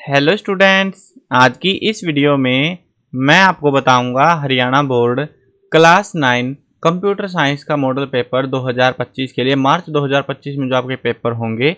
Hello students, आज की इस वीडियो में मैं आपको बताऊंगा Haryana board class 9 computer science का मॉडल पेपर 2025 के लिए मार्च 2025 में जो आपके पेपर होंगे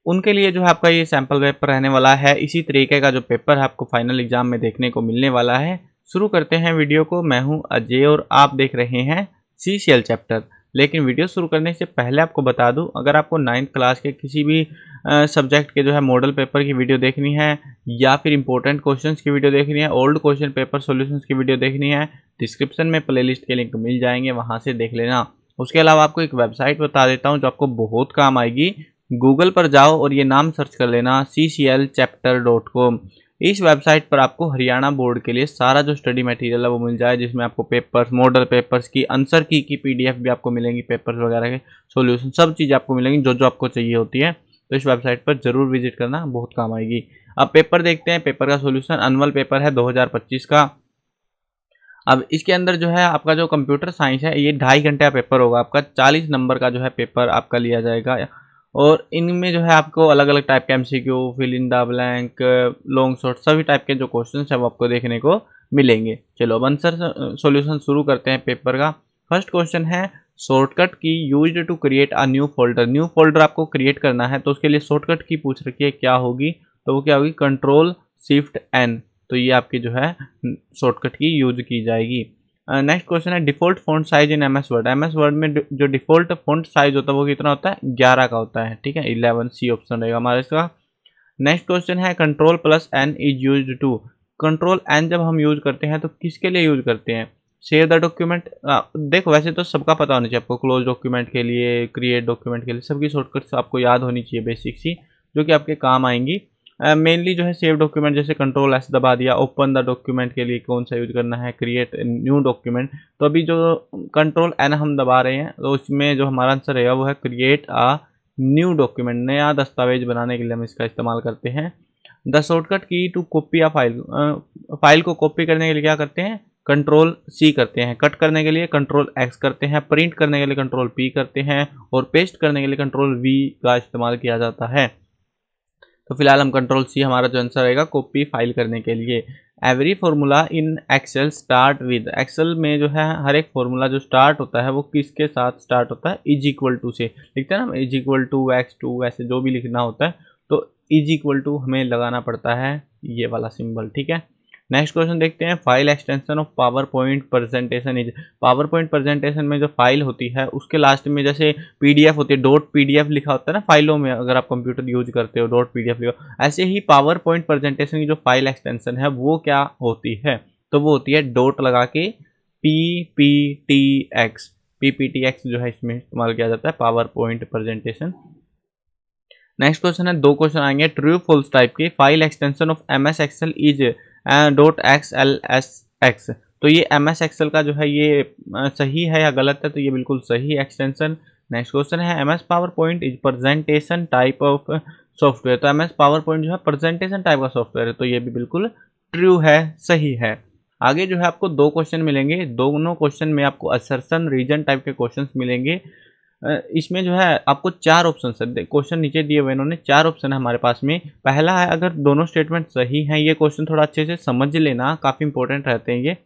उनके लिए जो है आपका ये सैम्पल पेपर रहने वाला है। इसी तरीके का जो पेपर है आपको फाइनल एग्जाम में देखने को मिलने वाला है। शुरू करते हैं वीडियो को। मैं हूं अजय और आप देख रहे हैं CCL चैप्टर। लेकिन वीडियो शुरू करने से पहले आपको बता दूं, अगर आपको 9th क्लास के किसी भी सब्जेक्ट के जो है मॉडल पेपर की वीडियो देखनी है या फिर इंपॉर्टेंट क्वेश्चंस की वीडियो देखनी है, ओल्ड क्वेश्चन पेपर सॉल्यूशंस की वीडियो देखनी है, डिस्क्रिप्शन में प्लेलिस्ट के लिंक मिल जाएंगे, वहां से देख लेना। उसके अलावा आपको एक वेबसाइट बता देता हूं जो आपको बहुत काम आएगी। गूगल पर जाओ और ये नाम सर्च कर लेना cclchapter.com। इस वेबसाइट पर आपको हरियाणा बोर्ड के लिए सारा जो स्टडी मटेरियल है वो मिल जाए, जिसमें आपको पेपर्स, मॉडल पेपर्स की आंसर की PDF भी आपको मिलेंगी, पेपर्स वगैरह के सॉल्यूशन सब चीज़ आपको मिलेंगी जो जो आपको चाहिए होती है। तो इस वेबसाइट पर जरूर विजिट करना, बहुत काम आएगी। अब पेपर देखते हैं। पेपर का सॉल्यूशन एनुअल पेपर है 2025 का। अब इसके अंदर जो है आपका जो कंप्यूटर साइंस है ये 2.5 घंटे का पेपर होगा। आपका 40 नंबर का जो है पेपर आपका लिया जाएगा और इनमें जो है आपको अलग अलग टाइप के MCQ, fill in the blank, long short सभी टाइप के जो क्वेश्चन है वो आपको देखने को मिलेंगे। चलो अब आंसर सॉल्यूशन शुरू करते हैं पेपर का। फर्स्ट क्वेश्चन है shortcut key used to create a new folder. New folder आपको क्रिएट करना है तो उसके लिए शॉर्टकट की पूछ रखी है, क्या होगी? तो वो क्या होगी? Ctrl+Shift+N। तो ये आपकी जो है शॉर्टकट की यूज की जाएगी। नेक्स्ट क्वेश्चन है default font size in MS word. MS word में जो डिफॉल्ट फॉन्ट साइज होता है वो कितना होता है? 11 का होता है। ठीक है, 11C ऑप्शन रहेगा हमारा इसका। नेक्स्ट क्वेश्चन है Ctrl+N is used to. Ctrl+N जब हम यूज करते हैं तो किसके लिए यूज करते हैं? Save the document. देखो वैसे तो सबका पता होना चाहिए आपको, क्लोज डॉक्यूमेंट के लिए, क्रिएट डॉक्यूमेंट के लिए, सबकी शॉर्टकट्स आपको याद होनी चाहिए बेसिक सी, जो कि आपके काम आएंगी। मेनली जो है सेव डॉक्यूमेंट, जैसे Ctrl+S दबा दिया। ओपन द डॉक्यूमेंट के लिए कौन सा यूज करना है? Create new document. तो अभी जो Ctrl+N हम दबा रहे हैं तो उसमें जो हमारा आंसर रहेगा वो है क्रिएट अ न्यू डॉक्यूमेंट। नया दस्तावेज बनाने के लिए हम इसका इस्तेमाल करते हैं। The shortcut key to copy a file. File को कॉपी करने के लिए क्या करते हैं? Ctrl+C करते हैं। कट करने के लिए Ctrl+X करते हैं। प्रिंट करने के लिए Ctrl+P करते हैं और पेस्ट करने के लिए Ctrl+V का इस्तेमाल किया जाता है। तो फिलहाल हम Ctrl+C हमारा जो आंसर रहेगा कॉपी फाइल करने के लिए। Every formula in Excel start with. Excel में जो है हर एक फॉर्मूला जो स्टार्ट होता है वो किसके साथ स्टार्ट होता है? इज इक्वल टू से लिखते हैं ना, इज इक्वल टू x2, ऐसे जो भी लिखना होता है तो इज इक्वल टू हमें लगाना पड़ता है, ये वाला सिंबल। ठीक है, नेक्स्ट क्वेश्चन देखते हैं। File extension of power point presentation is. Power point presentation में जो फाइल होती है उसके लास्ट में जैसे PDF होती है, .pdf लिखा होता है ना फाइलों में, अगर आप कंप्यूटर यूज करते हो .pdf लिखा, ऐसे ही पावर पॉइंट प्रेजेंटेशन की जो फाइल एक्सटेंशन है वो क्या होती है? तो वो होती है डॉट लगा के PPTX। PPTX जो है इसमें इस्तेमाल किया जाता है PowerPoint presentation. Next question है, दो क्वेश्चन आएंगे ट्रू फॉल्स टाइप के। File extension of MS Excel is .xlsx। तो ये MS एक्सेल का जो है ये सही है या गलत है? तो ये बिल्कुल सही एक्सटेंशन। नेक्स्ट क्वेश्चन है MS power point is presentation type of software. तो MS पावर पॉइंट जो है प्रेजेंटेशन टाइप का सॉफ्टवेयर है, तो ये भी बिल्कुल ट्रू है, सही है। आगे जो है आपको दो क्वेश्चन मिलेंगे। दोनों क्वेश्चन में आपको असर्शन रीजन टाइप के क्वेश्चन मिलेंगे। इसमें जो है आपको 4 ऑप्शन है, क्वेश्चन नीचे दिए हुए इन्होंने 4 ऑप्शन है हमारे पास में। पहला है अगर दोनों स्टेटमेंट सही हैं, ये क्वेश्चन थोड़ा अच्छे से समझ लेना, काफ़ी इंपॉर्टेंट रहते हैं ये।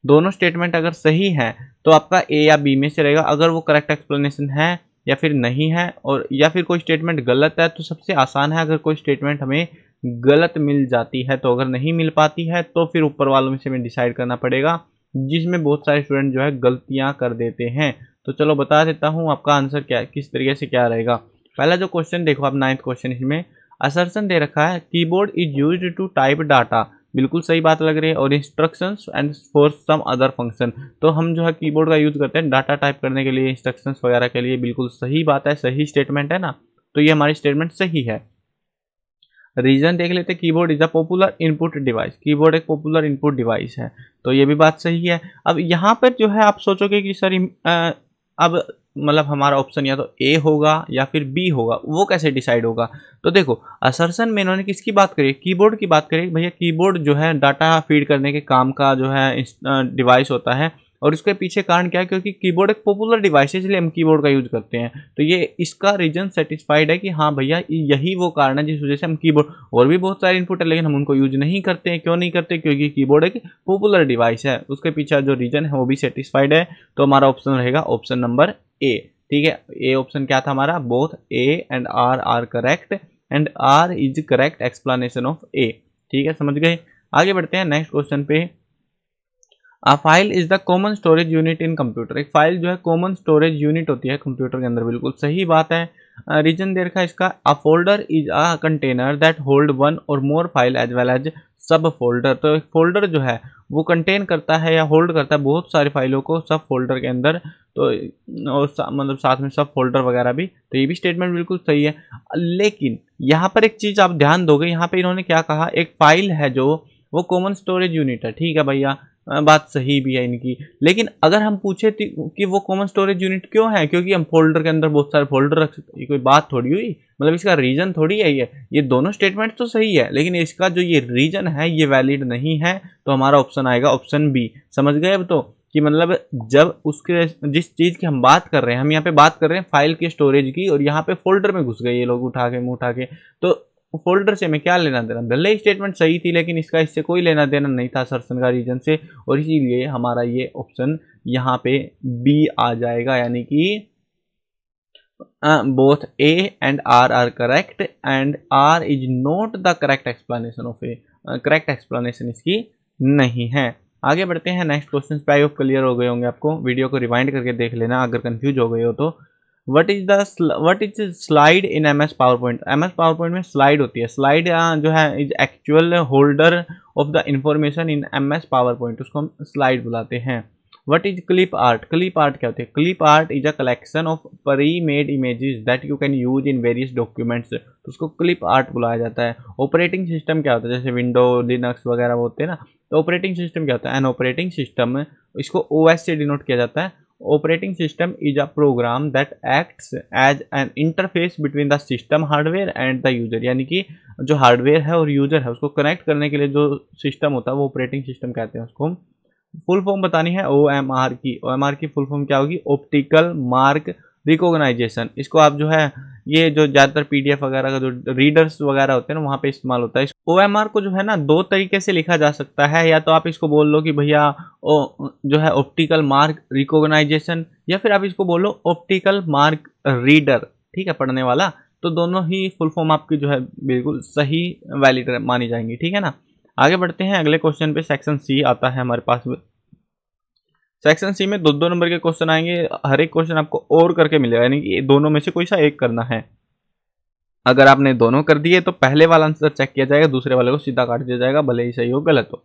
दोनों स्टेटमेंट अगर सही हैं तो आपका A या B में से रहेगा, अगर वो करेक्ट एक्सप्लेनेशन है या फिर नहीं है, और या फिर कोई स्टेटमेंट गलत है तो सबसे आसान है अगर कोई स्टेटमेंट हमें गलत मिल जाती है। तो अगर नहीं मिल पाती है तो फिर ऊपर वालों में से हमें डिसाइड करना पड़ेगा, जिसमें बहुत सारे स्टूडेंट जो है गलतियां कर देते हैं। तो चलो बता देता हूँ आपका आंसर क्या, किस तरीके से क्या रहेगा। पहला जो क्वेश्चन देखो आप, 9th क्वेश्चन, इसमें असर्शन दे रखा है keyboard is used to type data. बिल्कुल सही बात लग रही है। और instructions and for some other function. तो हम जो है कीबोर्ड का यूज करते हैं डाटा टाइप करने के लिए, इंस्ट्रक्शंस वगैरह के लिए। बिल्कुल सही बात है, सही स्टेटमेंट है ना, तो ये हमारी स्टेटमेंट सही है। रीजन देख लेते हैं, keyboard is a popular input device. Keyboard एक पॉपुलर इनपुट डिवाइस है, तो ये भी बात सही है। अब यहाँ पर जो है आप सोचोगे कि सर अब मतलब हमारा ऑप्शन या तो A होगा या फिर B होगा, वो कैसे डिसाइड होगा? तो देखो असर्शन में इन्होंने किसकी बात करी? कीबोर्ड की बात करी। भैया कीबोर्ड जो है डाटा फीड करने के काम का जो है डिवाइस होता है। और उसके पीछे कारण क्या है, क्योंकि कीबोर्ड एक पॉपुलर डिवाइस है इसलिए हम कीबोर्ड का यूज करते हैं। तो ये इसका रीजन सेटिस्फाइड है कि हाँ भैया यही वो कारण है जिस वजह से हम कीबोर्ड, और भी बहुत सारे इनपुट है लेकिन हम उनको यूज नहीं करते हैं। क्यों नहीं करते? क्योंकि कीबोर्ड एक पॉपुलर डिवाइस है। उसके पीछे जो रीजन है वो भी सेटिस्फाइड है। तो हमारा ऑप्शन रहेगा ऑप्शन नंबर ए। ठीक है, ए ऑप्शन क्या था हमारा? Both A and R are correct and R is correct explanation of A. ठीक है, समझ गए। आगे बढ़ते हैं नेक्स्ट क्वेश्चन पे। A file is the common storage unit in computer. एक फाइल जो है कॉमन स्टोरेज यूनिट होती है कंप्यूटर के अंदर, बिल्कुल सही बात है। रीजन दे रखा है इसका, a folder is a container that hold one और मोर फाइल एज वेल एज सब फोल्डर। तो एक फोल्डर जो है वो कंटेन करता है या होल्ड करता है बहुत सारी फाइलों को सब फोल्डर के अंदर। तो और मतलब साथ में सब फोल्डर वगैरह भी। तो ये भी स्टेटमेंट बिल्कुल सही है। लेकिन यहाँ पर एक चीज़ आप ध्यान दोगे, यहाँ पे इन्होंने क्या कहा, एक फाइल है जो वो कॉमन स्टोरेज यूनिट है। ठीक है भैया, बात सही भी है इनकी। लेकिन अगर हम पूछे कि वो कॉमन स्टोरेज यूनिट क्यों है, क्योंकि हम फोल्डर के अंदर बहुत सारे फोल्डर रख सकते हैं, ये कोई बात थोड़ी हुई, मतलब इसका रीजन थोड़ी है ये दोनों स्टेटमेंट तो सही है लेकिन इसका जो ये रीजन है ये वैलिड नहीं है। तो हमारा ऑप्शन आएगा ऑप्शन बी। समझ गए अब तो, कि मतलब जब उसके जिस चीज़ की हम बात कर रहे हैं, हम यहाँ पे बात कर रहे हैं फाइल के स्टोरेज की, और यहाँ पे फोल्डर में घुस गए ये लोग उठा के मुँह उठा के, तो फोल्डर से मैं क्या लेना देना। भले ही स्टेटमेंट सही थी लेकिन इसका इससे कोई लेना देना नहीं था सर्सन का रीजन से, और इसीलिए हमारा ये ऑप्शन यहाँ पे बी आ जाएगा, यानी कि both A and R are correct and R is not the correct explanation of A. Correct explanation इसकी नहीं है। आगे बढ़ते हैं नेक्स्ट क्वेश्चन पे। आई होप क्लियर हो गए होंगे आपको, वीडियो को रिवाइंड करके देख लेना अगर कंफ्यूज हो गए हो तो। What is slide in M S PowerPoint. M S PowerPoint में स्लाइड होती है। स्लाइड जो है is actual holder of the information in M S PowerPoint, उसको हम स्लाइड बुलाते हैं। What is clip art. Clip art क्या होती है? Clip art is a collection of pre made images that you can use in various documents, तो उसको clip art बुलाया जाता है। ऑपरेटिंग सिस्टम क्या होता है? जैसे विंडो लिनक्स वगैरह होते हैं ना, तो ऑपरेटिंग सिस्टम क्या होता है? एन ऑपरेटिंग सिस्टम, इसको ओएस से डिनोट किया जाता है। Operating system is a program that acts as an interface between the system hardware and the user, यानी कि जो हार्डवेयर है और यूजर है उसको कनेक्ट करने के लिए जो सिस्टम होता है वो ऑपरेटिंग सिस्टम कहते हैं उसको। फुल फॉर्म बतानी है OMR की। OMR की फुल फॉर्म क्या होगी? Optical mark recognition. इसको आप जो है ये जो ज़्यादातर PDF वगैरह का जो रीडर्स वगैरह होते हैं ना वहाँ पे इस्तेमाल होता है। OMR को जो है ना दो तरीके से लिखा जा सकता है, या तो आप इसको बोल लो कि भैया जो है ऑप्टिकल मार्क रिकॉग्नाइजेशन, या फिर आप इसको बोलो ऑप्टिकल मार्क रीडर। ठीक है, पढ़ने वाला। तो दोनों ही फुल फॉर्म आपकी जो है बिल्कुल सही वैलिड मानी जाएंगी। ठीक है ना। आगे बढ़ते हैं अगले क्वेश्चन पे। सेक्शन सी आता है हमारे पास। सेक्शन सी में दो दो नंबर के क्वेश्चन आएंगे। हर एक क्वेश्चन आपको और करके मिलेगा, यानी कि दोनों में से कोई सा एक करना है। अगर आपने दोनों कर दिए तो पहले वाला आंसर चेक किया जाएगा, दूसरे वाले को सीधा काट दिया जाएगा, भले ही सही हो गलत हो।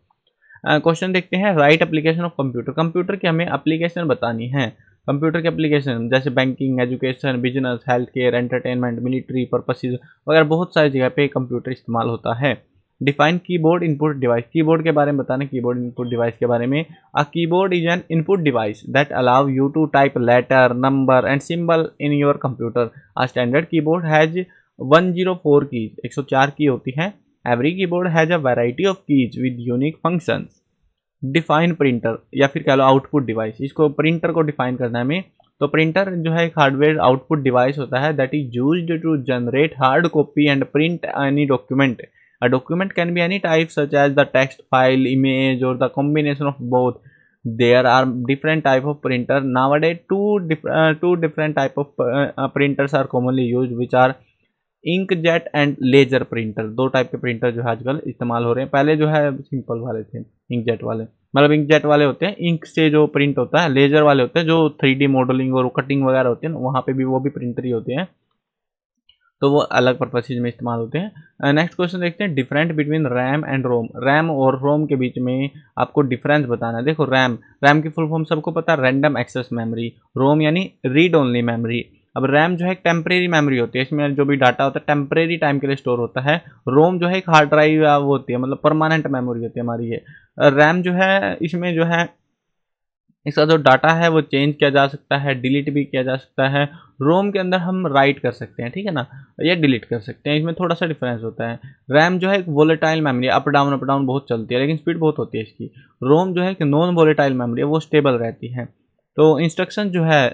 क्वेश्चन देखते हैं। Right application of computer. Computer की हमें एप्लीकेशन बतानी है। कंप्यूटर की एप्लीकेशन जैसे banking, education, business, health care, entertainment, military purposes वगैरह बहुत सारी जगह पे कंप्यूटर इस्तेमाल होता है। Define keyboard input device. Keyboard के बारे में बताना। कीबोर्ड इनपुट डिवाइस के बारे में, a keyboard is an input device that allow you to type letter, number and symbol in your computer. A standard keyboard has 104 keys, 104 key होती हैं। Every keyboard has a variety of keys with unique functions. Define printer, या फिर कह लो output device. इसको printer को define करना है हमें। तो प्रिंटर जो है एक हार्डवेयर आउटपुट डिवाइस होता है that is used to generate hard copy and print any document. A document can be any type such as the text file, image or the combination of both. There are different type of printer. Nowadays two different type of printers are commonly used, which are inkjet and laser printer. दो type के printer जो है आजकल इस्तेमाल हो रहे हैं। पहले जो है सिंपल वाले थे, इंकजेट वाले, मतलब इंकजेट वाले होते हैं इंक से जो प्रिंट होता है। लेजर वाले होते हैं जो 3D मॉडलिंग और कटिंग वगैरह होती है ना, वहाँ पे भी वो भी प्रिंटर ही होते हैं, तो वो अलग पर्पसेज में इस्तेमाल होते हैं। नेक्स्ट क्वेश्चन देखते हैं। Different between RAM and ROM. RAM और रोम के बीच में आपको डिफरेंस बताना है। देखो रैम की फुल फॉर्म सबको पता है, रैंडम एक्सेस मेमोरी। रोम यानी रीड ओनली मेमोरी। अब रैम जो है एक टेम्परेरी मेमोरी होती है, इसमें जो भी डाटा होता है टेम्परेरी टाइम के लिए स्टोर होता है। रोम जो है एक हार्ड ड्राइव या वो होती है, मतलब परमानेंट मेमोरी होती है हमारी ये। रैम जो है इसमें जो है इसका जो डाटा है वो चेंज किया जा सकता है, डिलीट भी किया जा सकता है। रोम के अंदर हम राइट कर सकते हैं, ठीक है ना, या डिलीट कर सकते हैं, इसमें थोड़ा सा डिफरेंस होता है। रैम जो है एक वोलेटाइल मेमोरी, अप डाउन बहुत चलती है, लेकिन स्पीड बहुत होती है इसकी। रोम जो है कि नॉन वोलेटाइल मेमोरी है, वो स्टेबल रहती है। तो इंस्ट्रक्शन जो है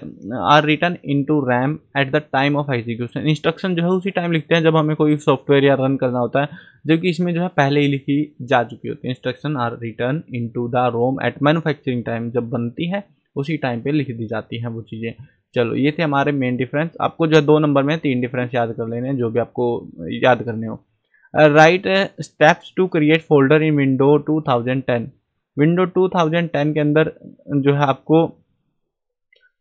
are written into RAM at the time of execution. Instruction जो है उसी टाइम लिखते हैं जब हमें कोई सॉफ्टवेयर या रन करना होता है, जबकि इसमें जो है पहले ही लिखी जा चुकी होती है। Instruction are written into the ROM at manufacturing time, जब बनती है उसी टाइम पे लिख दी जाती हैं वो चीज़ें। चलो ये थे हमारे मेन डिफरेंस। आपको जो है 2 नंबर में 3 डिफरेंस याद कर लेने हैं जो भी आपको याद करने हो। Write steps to create folder in window 2010। Window 2010 के अंदर जो है आपको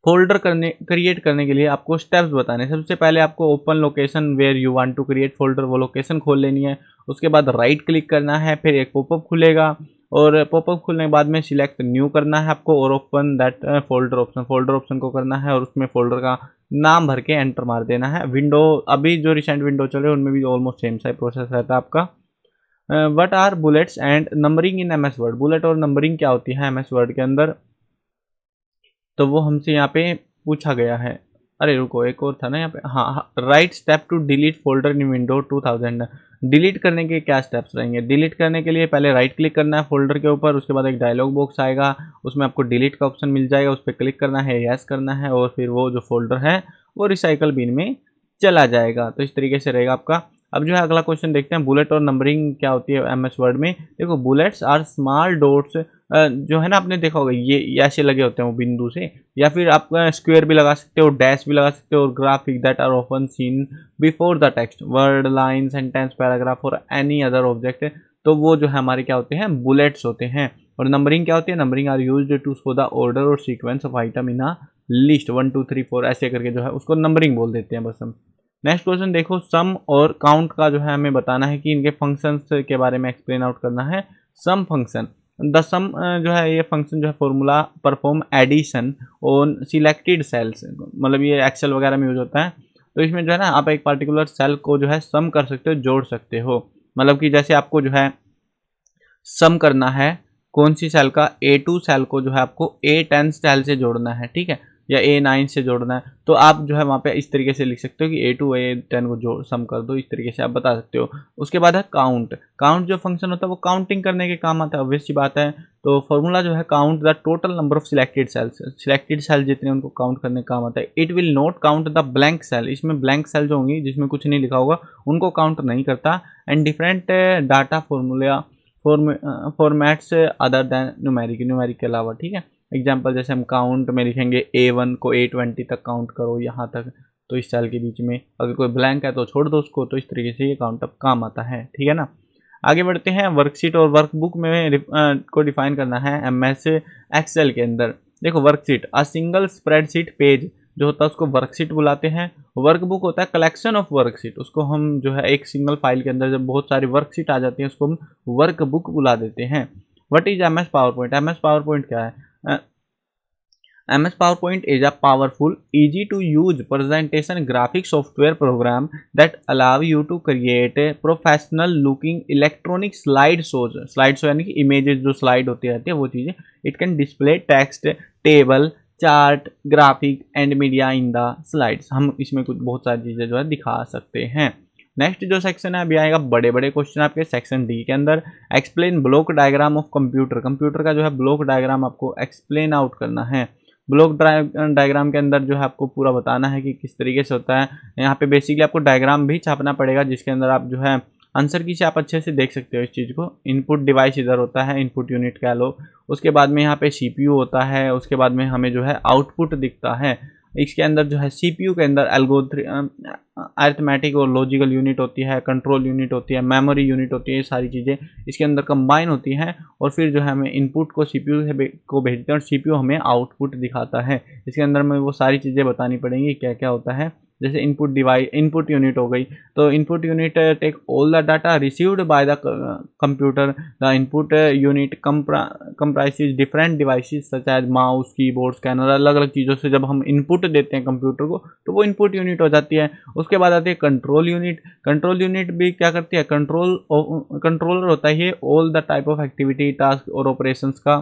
फोल्डर क्रिएट करने के लिए आपको स्टेप्स बताने। सबसे पहले आपको open location where you want to create folder, वो लोकेशन खोल लेनी है। उसके बाद राइट क्लिक करना है, फिर एक पॉपअप खुलेगा और पॉपअप खुलने के बाद में सिलेक्ट न्यू करना है आपको और ओपन दैट फोल्डर ऑप्शन को करना है और उसमें फोल्डर का नाम भर के एंटर मार देना है। विंडो अभी जो रिसेंट विंडो चले उनमें भी ऑलमोस्ट सेम सा प्रोसेस रहता है आपका। What are bullets and numbering in M S Word. Bullet और नंबरिंग क्या होती है एम एस वर्ड के अंदर, तो वो हमसे यहाँ पे पूछा गया है। अरे रुको, एक और था ना यहाँ पे, हाँ, write step to delete folder in window 2000। Delete करने के क्या स्टेप्स रहेंगे? डिलीट करने के लिए पहले राइट क्लिक करना है फोल्डर के ऊपर, उसके बाद एक डायलॉग बॉक्स आएगा, उसमें आपको डिलीट का ऑप्शन मिल जाएगा, उस पर क्लिक करना है, यस करना है और फिर वो जो फोल्डर है वो रिसाइकल बिन में चला जाएगा। तो इस तरीके से रहेगा आपका। अब जो है अगला क्वेश्चन देखते हैं, बुलेट और नंबरिंग क्या होती है एम एस वर्ड में। देखो, बुलेट्स आर स्मॉल डॉट्स, जो है ना आपने देखा होगा ये ऐसे लगे होते हैं वो बिंदु से, या फिर आप स्क्वायर भी लगा सकते हो, डैश भी लगा सकते हो, और graphic that are often seen before the text, word, line, sentence, paragraph और एनी अदर ऑब्जेक्ट। तो वो जो है हमारे क्या होते हैं, बुलेट्स होते हैं। और नंबरिंग क्या होती है? Numbering are used to show the order और sequence of item in a list 1 2 3 4 ऐसे करके जो है उसको नंबरिंग बोल देते हैं बस हम। नेक्स्ट क्वेश्चन देखो, सम और काउंट का जो है हमें बताना है कि इनके फंक्शंस के बारे में एक्सप्लेन आउट करना है। सम फंक्शन, द सम जो है ये फंक्शन जो है formula perform addition on selected cells, मतलब ये एक्सेल वगैरह में यूज होता है। तो इसमें जो है ना आप एक पार्टिकुलर सेल को जो है सम कर सकते हो, जोड़ सकते हो। मतलब कि जैसे आपको जो है सम करना है कौन सी सेल का, A2 सेल को जो है आपको A10 सेल से जोड़ना है, ठीक है, या A9 से जोड़ना है, तो आप जो है वहाँ पे इस तरीके से लिख सकते हो कि A2 A10 को जोड़ सम कर दो, इस तरीके से आप बता सकते हो। उसके बाद है काउंट। काउंट जो फंक्शन होता है वो काउंटिंग करने के काम आता है, ऑब्वियस सी बात है। तो फॉर्मूला जो है count the total number of selected cells, selected cell जितने उनको काउंट करने का काम आता है। It will not count the blank cell, इसमें ब्लैंक सेल जो होंगी जिसमें कुछ नहीं लिखा होगा उनको काउंट नहीं करता। And different data formula formats other than numeric के अलावा, ठीक है। एग्जाम्पल जैसे हम काउंट में लिखेंगे A1 को A20 तक काउंट करो यहाँ तक, तो इस सेल के बीच में अगर कोई ब्लैंक है तो छोड़ दो उसको। तो इस तरीके से ये काउंट अप काम आता है, ठीक है ना। आगे बढ़ते हैं, वर्कशीट और वर्कबुक में को डिफाइन करना है MS एक्सेल के अंदर। देखो, worksheet a single spreadsheet page जो होता है उसको वर्कशीट बुलाते हैं। वर्कबुक होता है कलेक्शन ऑफ वर्कशीट, उसको हम जो है एक सिंगल फाइल के अंदर जब बहुत सारी वर्कशीट आ जाती है उसको हम वर्कबुक बुला देते हैं। What is MS power point? MS power point क्या है? MS PowerPoint is a powerful, easy to use presentation graphic software program that allow you to create a professional looking electronic slide shows। Slide show यानी कि images जो slide होती रहती है वो चीज़ें। It can display text, table, chart, graphic and media in the slides. हम इसमें कुछ बहुत सारी चीज़ें जो है दिखा सकते हैं। नेक्स्ट जो सेक्शन है अभी आएगा बड़े बड़े क्वेश्चन आपके सेक्शन डी के अंदर। Explain block diagram of computer. Computer का जो है ब्लॉक डायग्राम आपको एक्सप्लेन आउट करना है। ब्लॉक डायग्राम के अंदर जो है आपको पूरा बताना है कि किस तरीके से होता है। यहाँ पे बेसिकली आपको डायग्राम भी छापना पड़ेगा जिसके अंदर आप जो है आंसर की से आप अच्छे से देख सकते हो इस चीज़ को। इनपुट डिवाइस इधर होता है, इनपुट यूनिट कह लो। उसके बाद में यहाँ पे CPU होता है। उसके बाद में हमें जो है आउटपुट दिखता है। इसके अंदर जो है CPU के अंदर अरिथमेटिक और लॉजिकल यूनिट होती है, कंट्रोल यूनिट होती है, मेमोरी यूनिट होती है, ये सारी चीज़ें इसके अंदर कंबाइन होती हैं। और फिर जो है हमें इनपुट को CPU को भेजते हैं और CPU हमें आउटपुट दिखाता है। इसके अंदर में वो सारी चीज़ें बतानी पड़ेंगी क्या क्या होता है। जैसे इनपुट डिवाइस, इनपुट यूनिट हो गई, तो input unit take all the data received by the computer. The input unit comprises different devices such as mouse, keyboard, scanner. अलग अलग चीज़ों से जब हम इनपुट देते हैं कंप्यूटर को तो वो इनपुट यूनिट हो जाती है। उसके बाद आती है कंट्रोल यूनिट। कंट्रोल यूनिट भी क्या करती है? कंट्रोलर होता है ये all the type of activity, task और ऑपरेशंस का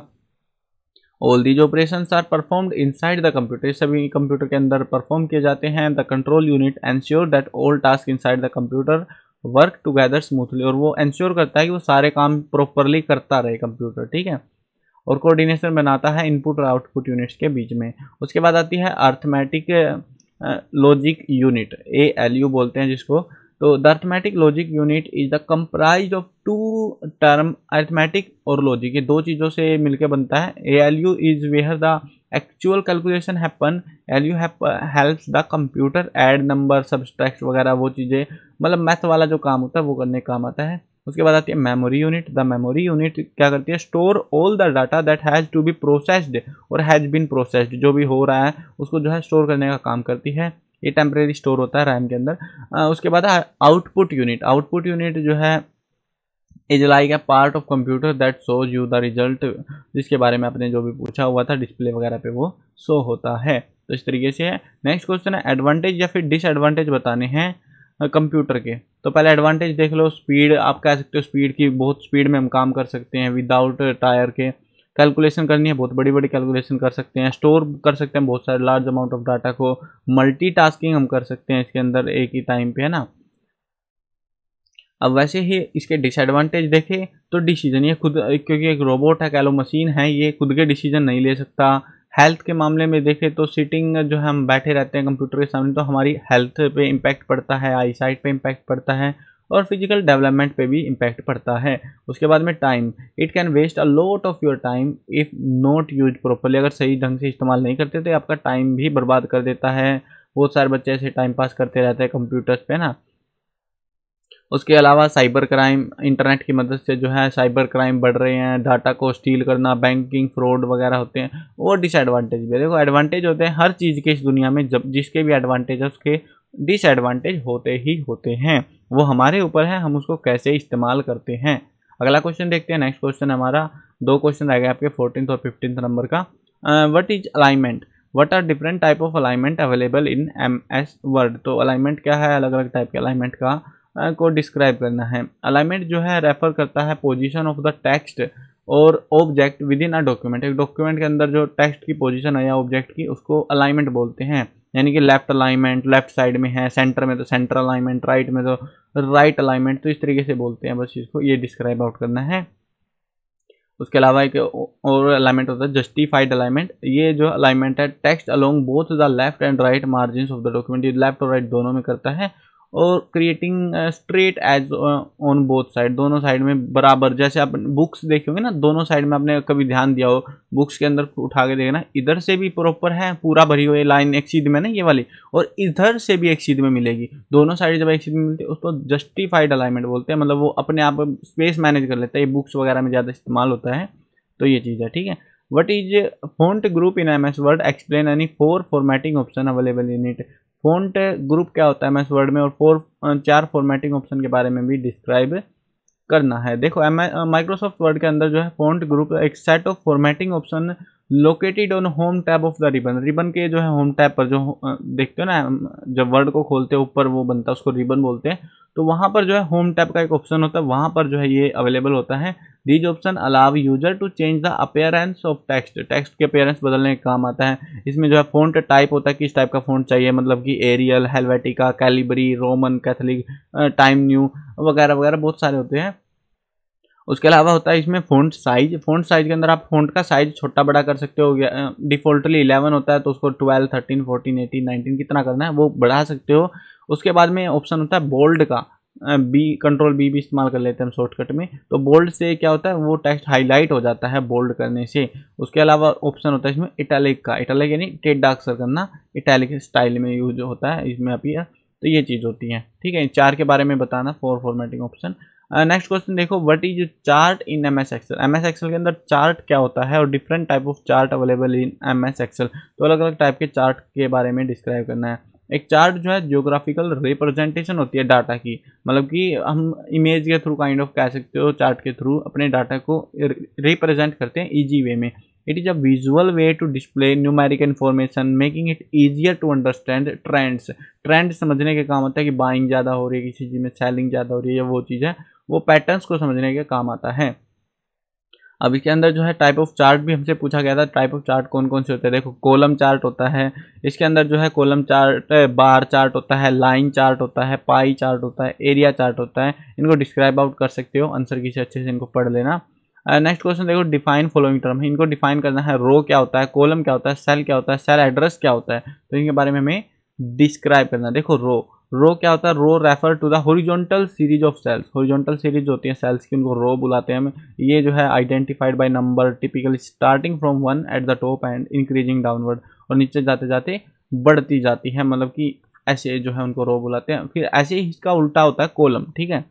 all these operations are performed inside the computer, सभी कंप्यूटर के अंदर परफॉर्म किए जाते हैं। The control unit ensure that all task inside the computer work together smoothly, और वो एंश्योर करता है कि वो सारे काम प्रॉपरली करता रहे कंप्यूटर, ठीक है। और कोऑर्डिनेशन बनाता है इनपुट और आउटपुट यूनिट्स के बीच में। उसके बाद आती है अर्थमेटिक लॉजिक यूनिट, ALU बोलते हैं जिसको। तो the arithmetic logic unit is the comprise of two term, arithmetic और लॉजिक, ये दो चीज़ों से मिलकर बनता है। ALU is where the actual calculation happen, ALU helps the computer add number subtract वगैरह, वो चीज़ें मतलब मैथ वाला जो काम होता है वो करने काम आता है। उसके बाद आती है memory unit. The memory unit क्या करती है, store all the data that has to be processed और हैज़ बीन प्रोसेस्ड, जो भी हो रहा है उसको जो है स्टोर करने का काम करती है। ये टेम्परेरी स्टोर होता है रैम के अंदर। उसके बाद आउटपुट यूनिट। आउटपुट यूनिट जो है is like a part of computer that shows you the result, जिसके बारे में आपने जो भी पूछा हुआ था डिस्प्ले वगैरह पे वो शो होता है। तो इस तरीके से है। नेक्स्ट क्वेश्चन है एडवांटेज या फिर डिसएडवांटेज बताने हैं कंप्यूटर के। तो पहले एडवांटेज देख लो, स्पीड, आप कह सकते हो स्पीड की, बहुत स्पीड में हम काम कर सकते हैं विदाउट टायर के। कैलकुलेशन करनी है, बहुत बड़ी बड़ी कैलकुलेशन कर सकते हैं। स्टोर कर सकते हैं बहुत सारे लार्ज अमाउंट ऑफ डाटा को। मल्टीटास्किंग हम कर सकते हैं इसके अंदर एक ही टाइम पे, है ना। अब वैसे ही इसके डिसएडवांटेज देखें तो डिसीजन, ये खुद, क्योंकि एक रोबोट है, कह लो मशीन है, ये खुद के डिसीजन नहीं ले सकता। हेल्थ के मामले में देखें तो सिटिंग जो है, हम बैठे रहते हैं कंप्यूटर के सामने, तो हमारी हेल्थ पे इम्पैक्ट पड़ता है, आई साइट पे इम्पैक्ट पड़ता है, और फिजिकल डेवलपमेंट पे भी इम्पैक्ट पड़ता है। उसके बाद में time, it can waste a lot of your time if not use properly, अगर सही ढंग से इस्तेमाल नहीं करते तो आपका टाइम भी बर्बाद कर देता है। बहुत सारे बच्चे ऐसे टाइम पास करते रहते हैं कंप्यूटर्स पे ना। उसके अलावा साइबर क्राइम, इंटरनेट की मदद से जो है साइबर क्राइम बढ़ रहे हैं, डाटा को स्टील करना, बैंकिंग फ्रॉड वगैरह होते हैं। और डिसएडवांटेज भी देखो, एडवांटेज होते हैं हर चीज़ के इस दुनिया में, जब जिसके भी एडवांटेज है उसके डिसएडवांटेज होते ही होते हैं। वो हमारे ऊपर है, हम उसको कैसे इस्तेमाल करते हैं। अगला क्वेश्चन देखते हैं। नेक्स्ट क्वेश्चन हमारा, दो क्वेश्चन रह गए आपके 14th और 15th नंबर का। What is alignment, what are different type of alignment available in MS Word. तो अलाइनमेंट क्या है, अलग अलग टाइप के अलाइनमेंट का को डिस्क्राइब करना है। अलाइनमेंट जो है रेफर करता है पोजीशन ऑफ द टेक्स्ट और object with in a document. एक डॉक्यूमेंट के अंदर जो टेक्स्ट की पोजीशन है या ऑब्जेक्ट की, उसको अलाइनमेंट बोलते हैं। यानी कि लेफ्ट अलाइनमेंट लेफ्ट साइड में है, सेंटर में तो सेंटर अलाइनमेंट, राइट में तो राइट अलाइनमेंट, तो इस तरीके से बोलते हैं। बस इसको ये डिस्क्राइब आउट करना है। उसके अलावा एक और अलाइनमेंट होता है जस्टिफाइड अलाइनमेंट। ये जो अलाइनमेंट है, text along both the left and right margin of the document, ये लेफ्ट और राइट दोनों में करता है। और creating straight edge on both side, दोनों साइड में बराबर। जैसे आप बुक्स देखे होंगे ना, दोनों साइड में आपने कभी ध्यान दिया हो, बुक्स के अंदर उठा के देखना, इधर से भी प्रॉपर है, पूरा भरी हुई लाइन एक सीध में ना ये वाली, और इधर से भी एक सीध में मिलेगी। दोनों साइड जब एक सीध में मिलती है उसको जस्टिफाइड अलाइनमेंट बोलते हैं। मतलब वो अपने आप स्पेस मैनेज कर लेता है। ये बुक्स वगैरह में ज़्यादा इस्तेमाल होता है, तो ये चीज़ है, ठीक है। What is font group in MS word, explain any 4 formatting option available in it. Font group क्या होता है MS वर्ड में, और 4 फॉर्मेटिंग ऑप्शन के बारे में भी डिस्क्राइब करना है। देखो माइक्रोसॉफ्ट वर्ड के अंदर जो है फॉन्ट ग्रुप एक set of formatting option located on home tab of the ribbon. Ribbon के जो है होम टैब पर जो देखते हो ना, जब वर्ड को खोलते हो ऊपर वो बनता है, उसको रिबन बोलते हैं। तो वहाँ पर जो है होम टैब का एक ऑप्शन होता है, वहाँ पर जो है ये अवेलेबल होता है। These option allow user to change the appearance of text, text के अपीयरेंस बदलने का काम आता है। इसमें जो है फ़ॉन्ट टाइप होता है, किस टाइप का फ़ॉन्ट चाहिए, मतलब कि Arial, Helvetica, Calibri, Roman Catholic, time new वगैरह वगैरह बहुत सारे होते हैं। उसके अलावा होता है इसमें फ़ॉन्ट साइज़। फ़ॉन्ट साइज़ के अंदर आप फ़ॉन्ट का साइज़ छोटा बड़ा कर सकते हो। डिफ़ॉल्टली 11 होता है, तो उसको 12, 13, 14, 18, 19 कितना करना है वो बढ़ा सकते हो। उसके बाद में ऑप्शन होता है बोल्ड का, बी, कंट्रोल बी भी इस्तेमाल कर लेते हैं हम शॉर्टकट में। तो बोल्ड से क्या होता है, वो टेक्स्ट हाईलाइट हो जाता है बोल्ड करने से। उसके अलावा ऑप्शन होता है इसमें इटैलिक का, इटैलिक यानी टेढ़ा अक्षर करना, इटैलिक स्टाइल में यूज होता है इसमें अभी। तो ये चीज़ होती है, ठीक है। 4 के बारे में बताना, 4 फॉर्मेटिंग ऑप्शन। नेक्स्ट क्वेश्चन देखो, what is chart in MS Excel. MS Excel के अंदर चार्ट क्या होता है, और different type of chart available in MS Excel. तो अलग अलग टाइप के चार्ट के बारे में डिस्क्राइब करना है। एक चार्ट जो है जियोग्राफिकल रिप्रेजेंटेशन होती है डाटा की, मतलब कि हम इमेज के थ्रू काइंड ऑफ कह सकते हो, चार्ट के थ्रू अपने डाटा को रिप्रेजेंट करते हैं ईजी वे में। It is a visual way to display numeric information making it easier to understand trends. Trend समझने के काम आता है कि बाइंग ज़्यादा हो रही है किसी चीज़ में, सेलिंग ज़्यादा हो रही है, या वो चीज़ है, वो पैटर्न्स को समझने के काम आता है। अब इसके अंदर जो है टाइप ऑफ चार्ट भी हमसे पूछा गया था। टाइप ऑफ चार्ट कौन कौन से होते हैं, देखो कॉलम चार्ट होता है, इसके अंदर जो है कॉलम चार्ट, बार चार्ट होता है, लाइन चार्ट होता है, पाई चार्ट होता है, एरिया चार्ट होता है। इनको डिस्क्राइब आउट कर सकते हो, आंसर की से अच्छे से इनको पढ़ लेना। नेक्स्ट क्वेश्चन देखो, डिफाइन फॉलोइंग टर्म है, इनको डिफाइन करना है। रो क्या होता है, कॉलम क्या होता है, सेल क्या होता है, सेल एड्रेस क्या होता है, तो इनके बारे में हमें डिस्क्राइब करना है। देखो रो क्या होता है, row refer to the horizontal series of cells. Horizontal series होती है सेल्स की, उनको रो बुलाते हैं हम। ये जो है identified by number, typically starting from 1 at the top and increasing downward, और नीचे जाते जाते बढ़ती जाती है, मतलब कि ऐसे जो है उनको रो बुलाते हैं। फिर ऐसे ही इसका उल्टा होता है कॉलम, ठीक है।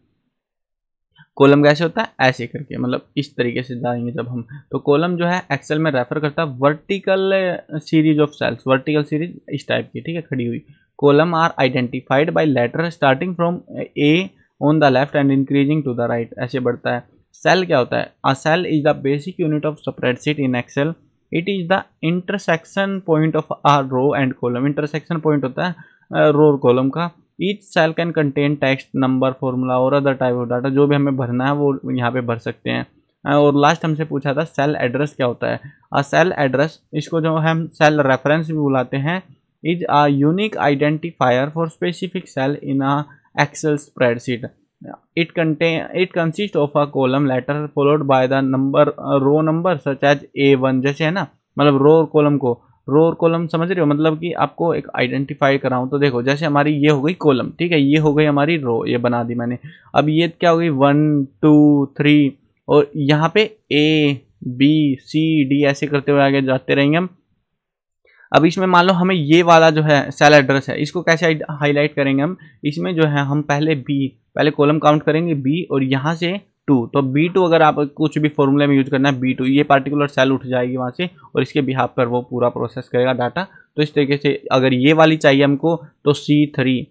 कॉलम कैसे होता है, ऐसे करके, मतलब इस तरीके से जाएंगे जब हम, तो कॉलम जो है एक्सेल में रेफर करता है vertical series of cells, vertical series इस टाइप की, ठीक है, खड़ी हुई। Column are identified by letter starting from A on the left and increasing to the right, ऐसे बढ़ता है। सेल क्या होता है, a cell is the basic unit of spreadsheet in Excel. It is the intersection point of a row and column. Intersection point होता है row और column का। Each cell can contain text, number, formula और other type of data, जो भी हमें भरना है वो यहाँ पे भर सकते हैं। और लास्ट हमसे पूछा था सेल एड्रेस क्या होता है। अ सेल एड्रेस, इसको जो हम सेल रेफरेंस भी बुलाते हैं, is a unique identifier for specific cell in a Excel spreadsheet. It consist of a column letter followed by the number, row number such as A1, जैसे है ना, मतलब रो और कॉलम को, रो और कॉलम समझ रहे हो, मतलब कि आपको एक आइडेंटिफाई कराऊं तो देखो, जैसे हमारी ये हो गई कॉलम, ठीक है, ये हो गई हमारी रो, ये बना दी मैंने। अब ये क्या हो गई 1 2 3, और यहाँ पे A B C D ऐसे करते हुए आगे जाते रहेंगे हम। अब इसमें मान लो हमें ये वाला जो है सेल एड्रेस है, इसको कैसे हाईलाइट करेंगे हम, इसमें जो है हम पहले कॉलम काउंट करेंगे B, और यहाँ से 2, तो B2 अगर आप कुछ भी फॉर्मूले में यूज करना है B2, ये पार्टिकुलर सेल उठ जाएगी वहाँ से, और इसके बिहाफ पर वो पूरा प्रोसेस करेगा डाटा। तो इस तरीके से अगर ये वाली चाहिए हमको तो C3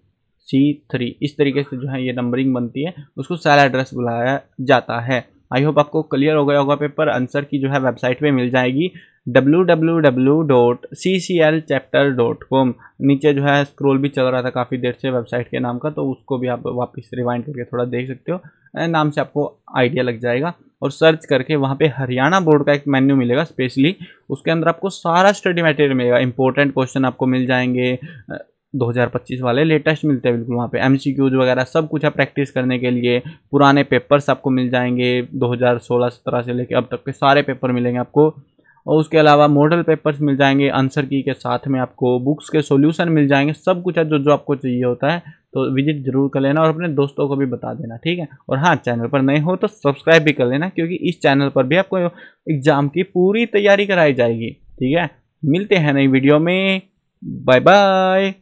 इस तरीके से जो है ये नंबरिंग बनती है, उसको सेल एड्रेस बुलाया जाता है। आई होप आपको क्लियर हो गया होगा पेपर। आंसर की जो है वेबसाइट पे मिल जाएगी www.cclchapter.com। नीचे जो है स्क्रॉल भी चल रहा था काफ़ी देर से वेबसाइट के नाम का, तो उसको भी आप वापस रिवाइंड करके थोड़ा देख सकते हो, नाम से आपको आइडिया लग जाएगा। और सर्च करके वहाँ पे हरियाणा बोर्ड का एक मेन्यू मिलेगा स्पेशली, उसके अंदर आपको सारा स्टडी मटेरियल मिलेगा, इंपॉर्टेंट क्वेश्चन आपको मिल जाएंगे, 2025 वाले लेटेस्ट मिलते हैं बिल्कुल वहाँ पे, MCQs वगैरह सब कुछ है प्रैक्टिस करने के लिए। पुराने पेपर्स आपको मिल जाएंगे, 2016-17 से लेके अब तक के सारे पेपर मिलेंगे आपको, और उसके अलावा मॉडल पेपर्स मिल जाएंगे आंसर की के साथ में, आपको बुक्स के सॉल्यूशन मिल जाएंगे, सब कुछ है जो जो आपको चाहिए होता है। तो विजिट जरूर कर लेना और अपने दोस्तों को भी बता देना, ठीक है। और हाँ, चैनल पर नए हो तो सब्सक्राइब भी कर लेना, क्योंकि इस चैनल पर भी आपको एग्जाम की पूरी तैयारी कराई जाएगी, ठीक है। मिलते हैं नई वीडियो में, बाय बाय।